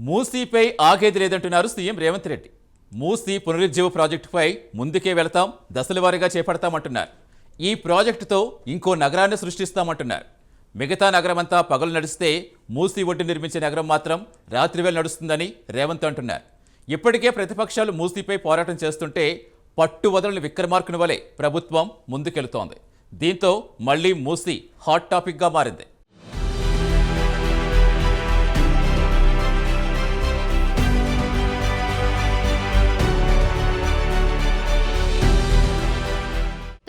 మూసీపై ఆగేది లేదంటున్నారు సీఎం రేవంత్ రెడ్డి. మూసీ పునరుజ్జీవ ప్రాజెక్టుపై ముందుకే వెళతాం, దశలవారీగా చేపడతామంటున్నారు. ఈ ప్రాజెక్టుతో ఇంకో నగరాన్ని సృష్టిస్తామంటున్నారు. మిగతా నగరమంతా పగలు నడిస్తే మూసీ ఒడ్డు నిర్మించే నగరం మాత్రం రాత్రివేళ నడుస్తుందని రేవంత్ అంటున్నారు. ఇప్పటికే ప్రతిపక్షాలు మూసీపై పోరాటం చేస్తుంటే పట్టు వదలని విక్రమార్కుని వలె ప్రభుత్వం ముందుకెళుతోంది. దీంతో మళ్లీ మూసీ హాట్ టాపిక్గా మారింది.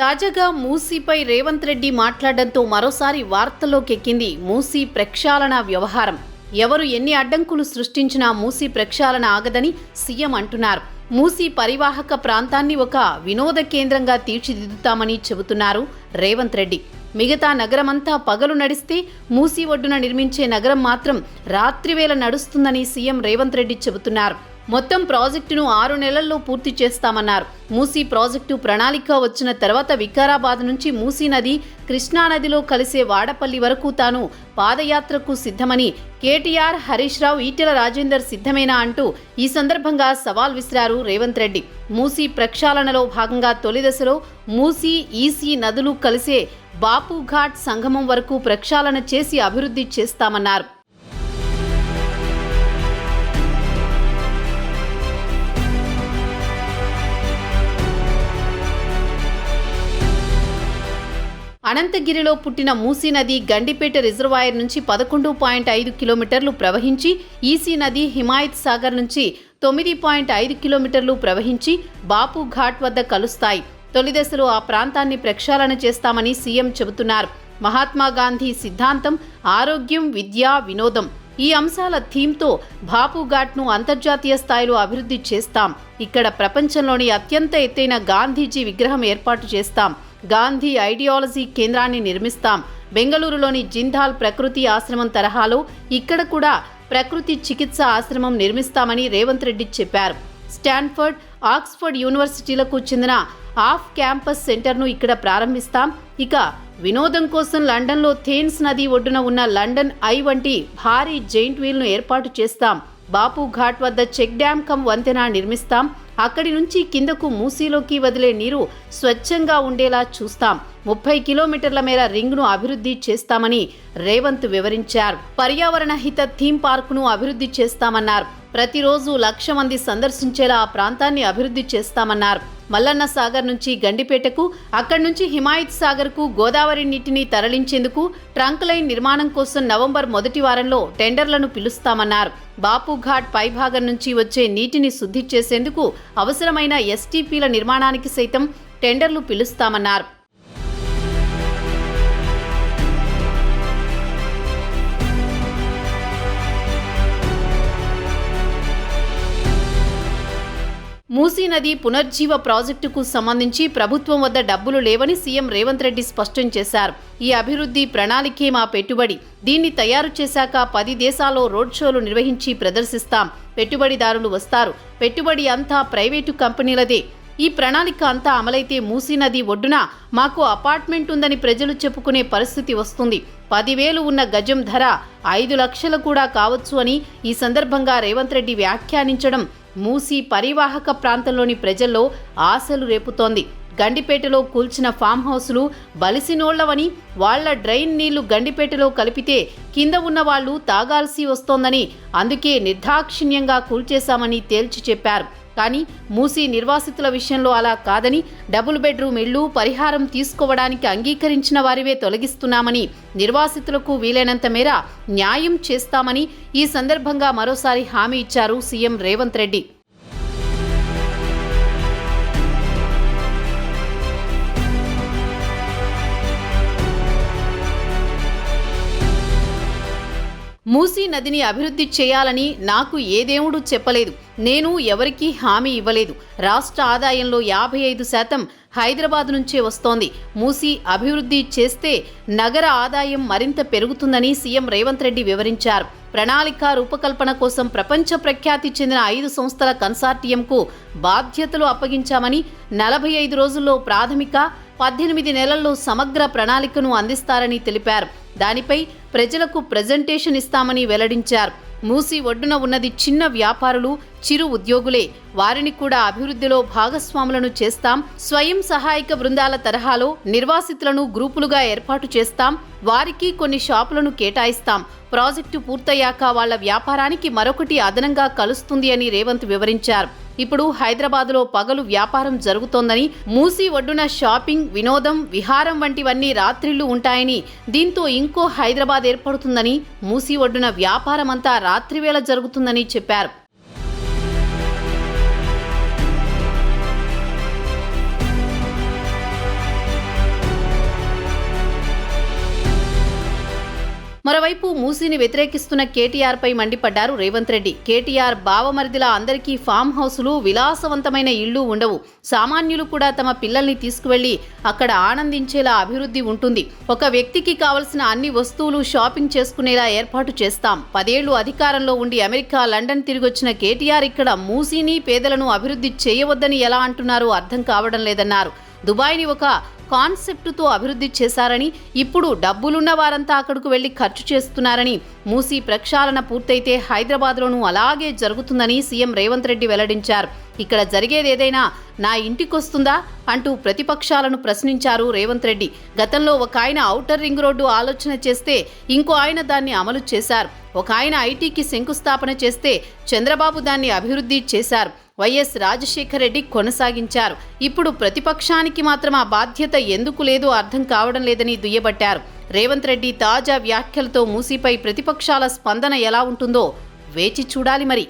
తాజాగా మూసీపై రేవంత్ రెడ్డి మాట్లాడడంతో మరోసారి వార్తల్లోకి ఎక్కింది మూసీ ప్రక్షాళన వ్యవహారం. ఎవరు ఎన్ని అడ్డంకులు సృష్టించినా మూసీ ప్రక్షాళన ఆగదని సీఎం అంటున్నారు. మూసీ పరివాహక ప్రాంతాన్ని ఒక వినోద కేంద్రంగా తీర్చిదిద్దుతామని చెబుతున్నారు రేవంత్ రెడ్డి. మిగతా నగరమంతా పగలు నడిస్తే మూసీ ఒడ్డున నిర్మించే నగరం మాత్రం రాత్రివేళ నడుస్తుందని సీఎం రేవంత్ రెడ్డి చెబుతున్నారు. మొత్తం ప్రాజెక్టును 6 నెలల్లో పూర్తి చేస్తామన్నారు. మూసీ ప్రాజెక్టు ప్రణాళిక వచ్చిన తర్వాత వికారాబాద్ నుంచి మూసీ నది కృష్ణానదిలో కలిసే వాడపల్లి వరకు తాను పాదయాత్రకు సిద్ధమని కేటీఆర్, హరీష్ రావు, ఈటెల రాజేందర్ సిద్ధమేనా అంటూ ఈ సందర్భంగా సవాల్ విసిరారు రేవంత్ రెడ్డి. మూసీ ప్రక్షాళనలో భాగంగా తొలి దశలో మూసీ, ఈసీ నదులు కలిసే బాపుఘాట్ సంగమం వరకు ప్రక్షాళన చేసి అభివృద్ధి చేస్తామన్నారు. అనంతగిరిలో పుట్టిన మూసీ నది గండిపేట రిజర్వాయర్ నుంచి 11.5 కిలోమీటర్లు ప్రవహించి ఈసీ నది హిమాయత్ సాగర్ నుంచి 9.5 కిలోమీటర్లు ప్రవహించి బాపు ఘాట్ వద్ద కలుస్తాయి. తొలి దశలో ఆ ప్రాంతాన్ని ప్రక్షాళన చేస్తామని సీఎం చెబుతున్నారు. మహాత్మా గాంధీ సిద్ధాంతం, ఆరోగ్యం, విద్య, వినోదం ఈ అంశాల థీమ్తో బాపుఘాట్ను అంతర్జాతీయ స్థాయిలో అభివృద్ధి చేస్తాం. ఇక్కడ ప్రపంచంలోని అత్యంత ఎత్తైన గాంధీజీ విగ్రహం ఏర్పాటు చేస్తాం. గాంధీ ఐడియాలజీ కేంద్రాన్ని నిర్మిస్తాం. బెంగళూరులోని జిందాల్ ప్రకృతి ఆశ్రమం తరహాలో ఇక్కడ కూడా ప్రకృతి చికిత్స ఆశ్రమం నిర్మిస్తామని రేవంత్ రెడ్డి చెప్పారు. స్టాన్ఫర్డ్, ఆక్స్ఫర్డ్ యూనివర్సిటీలకు చెందిన ఆఫ్ క్యాంపస్ సెంటర్ను ఇక్కడ ప్రారంభిస్తాం. ఇక వినోదం కోసం లండన్లో థేమ్స్ నది ఒడ్డున ఉన్న లండన్ ఐ వంటి భారీ జెయింట్ వీల్ను ఏర్పాటు చేస్తాం. బాపు ఘాట్ వద్ద చెక్ డ్యామ్ కమ్ వంతెన నిర్మిస్తాం. అక్కడి నుంచి కిందకు మూసీలోకి వదిలే నీరు స్వచ్ఛంగా ఉండేలా చూస్తాం. 30 కిలోమీటర్ల మేర రింగ్ను అభివృద్ధి చేస్తామని రేవంత్ వివరించారు. పర్యావరణ హిత థీమ్ పార్కును అభివృద్ధి చేస్తామన్నారు. ప్రతిరోజు 1,00,000 మంది సందర్శించేలా ఆ ప్రాంతాన్ని అభివృద్ధి చేస్తామన్నారు. మల్లన్న సాగర్ నుంచి గండిపేటకు, అక్కడి నుంచి హిమాయత్ సాగర్కు గోదావరి నీటిని తరలించేందుకు ట్రంక్ లైన్ నిర్మాణం కోసం నవంబర్ మొదటి వారంలో టెండర్లను పిలుస్తామన్నారు. బాపుఘాట్ పైభాగం నుంచి వచ్చే నీటిని శుద్ధి చేసేందుకు అవసరమైన ఎస్టీపీల నిర్మాణానికి సైతం టెండర్లు పిలుస్తామన్నారు. మూసీ నది పునర్జీవ ప్రాజెక్టుకు సంబంధించి ప్రభుత్వం వద్ద డబ్బులు లేవని సీఎం రేవంత్ రెడ్డి స్పష్టం చేశారు. ఈ అభివృద్ధి ప్రణాళికే మా పెట్టుబడి. దీన్ని తయారు చేశాక 10 దేశాల్లో రోడ్ షోలు నిర్వహించి ప్రదర్శిస్తాం. పెట్టుబడిదారులు వస్తారు. పెట్టుబడి అంతా ప్రైవేటు కంపెనీలదే. ఈ ప్రణాళిక అంతా అమలైతే మూసీ నది ఒడ్డున మాకు అపార్ట్మెంట్ ఉందని ప్రజలు చెప్పుకునే పరిస్థితి వస్తుంది. 10,000 ఉన్న గజం ధర 5 లక్షలు కూడా కావచ్చు అని ఈ సందర్భంగా రేవంత్ రెడ్డి వ్యాఖ్యానించడం మూసీ పరివాహక ప్రాంతంలోని ప్రజల్లో ఆశలు రేపుతోంది. గండిపేటలో కూల్చిన ఫామ్ హౌసులు బలిసినోళ్లవని, వాళ్ల డ్రైన్ నీళ్లు గండిపేటలో కలిపితే కింద ఉన్న వాళ్లు తాగాల్సి వస్తోందని, అందుకే నిర్దాక్షిణ్యంగా కూల్చేశామని తేల్చి చెప్పారు. కానీ మూసీ నిర్వాసితుల విషయంలో అలా కాదని, డబుల్ బెడ్రూమ్ ఇళ్లు పరిహారం తీసుకోవడానికి అంగీకరించిన వారివే తొలగిస్తున్నామని, నిర్వాసితులకు వీలైనంత మేర న్యాయం చేస్తామని ఈ సందర్భంగా మరోసారి హామీ ఇచ్చారు సీఎం రేవంత్ రెడ్డి. మూసీ నదిని అభివృద్ధి చేయాలని నాకు ఏ దేవుడు చెప్పలేదు. నేను ఎవరికీ హామీ ఇవ్వలేదు. రాష్ట్ర ఆదాయంలో 55% హైదరాబాద్ నుంచే వస్తోంది. మూసీ అభివృద్ధి చేస్తే నగర ఆదాయం మరింత పెరుగుతుందని సీఎం రేవంత్ రెడ్డి వివరించారు. ప్రణాళిక రూపకల్పన కోసం ప్రపంచ ప్రఖ్యాతి చెందిన 5 సంస్థల కన్సార్టియంకు బాధ్యతలు అప్పగించామని, 45 రోజుల్లో ప్రాథమిక, 18 నెలల్లో సమగ్ర ప్రణాళికను అందిస్తారని తెలిపారు. దానిపై ప్రజలకు ప్రెజెంటేషన్ ఇస్తామని వెల్లడించారు. మూసీ ఒడ్డున ఉన్నది చిన్న వ్యాపారులు, చిరు ఉద్యోగులే. వారిని కూడా అభివృద్ధిలో భాగస్వాములను చేస్తాం. స్వయం సహాయక బృందాల తరహాలో నిర్వాసితులను గ్రూపులుగా ఏర్పాటు చేస్తాం. వారికి కొన్ని షాపులను కేటాయిస్తాం. ప్రాజెక్టు పూర్తయ్యాక వాళ్ల వ్యాపారానికి మరొకటి అదనంగా కలుస్తుంది అని రేవంత్ వివరించారు. ఇప్పుడు హైదరాబాద్లో పగలు వ్యాపారం జరుగుతోందని, మూసీ ఒడ్డున షాపింగ్, వినోదం, విహారం వంటివన్నీ రాత్రిళ్లు ఉంటాయని, దీంతో ఇంకో హైదరాబాద్ ఏర్పడుతుందని, మూసీ ఒడ్డున వ్యాపారమంతా రాత్రివేళ జరుగుతుందని చెప్పారు. మరోవైపు మూసీని వ్యతిరేకిస్తున్న కేటీఆర్ పై మండిపడ్డారు రేవంత్ రెడ్డి. కేటీఆర్ బావమరిదిలా అందరికీ ఫామ్ హౌసులు, విలాసవంతమైన ఇళ్లు ఉండవు. సామాన్యులు కూడా తమ పిల్లల్ని తీసుకువెళ్లి అక్కడ ఆనందించేలా అభివృద్ధి ఉంటుంది. ఒక వ్యక్తికి కావలసిన అన్ని వస్తువులు షాపింగ్ చేసుకునేలా ఏర్పాటు చేస్తాం. 10 ఏళ్లు అధికారంలో ఉండి అమెరికా, లండన్ తిరిగొచ్చిన కేటీఆర్ ఇక్కడ మూసీని, పేదలను అభివృద్ధి చేయవద్దని ఎలా అంటున్నారో అర్థం కావడం లేదన్నారు. దుబాయ్ని ఒక కాన్సెప్టుతో అభివృద్ధి చేశారని, ఇప్పుడు డబ్బులున్న వారంతా అక్కడకు వెళ్లి ఖర్చు చేస్తున్నారని, మూసీ ప్రక్షాళన పూర్తయితే హైదరాబాద్లోనూ అలాగే జరుగుతుందని సీఎం రేవంత్ రెడ్డి వెల్లడించారు. ఇక్కడ జరిగేదేదైనా నా ఇంటికొస్తుందా అంటూ ప్రతిపక్షాలను ప్రశ్నించారు రేవంత్ రెడ్డి. గతంలో ఒక ఆయన ఔటర్ రింగ్ రోడ్డు ఆలోచన చేస్తే ఇంకో ఆయన దాన్ని అమలు చేశారు. ఒక ఆయన ఐటీకి శంకుస్థాపన చేస్తే చంద్రబాబు దాన్ని అభివృద్ధి చేశారు. వైఎస్ రాజశేఖర రెడ్డి కొనసాగించారు. ఇప్పుడు ప్రతిపక్షానికి మాత్రం ఆ బాధ్యత ఎందుకు లేదో అర్థం కావడం లేదని దుయ్యబట్టారు. రేవంత్ రెడ్డి తాజా వ్యాఖ్యలతో మూసీపై ప్రతిపక్షాల స్పందన ఎలా ఉంటుందో వేచి చూడాలి మరి.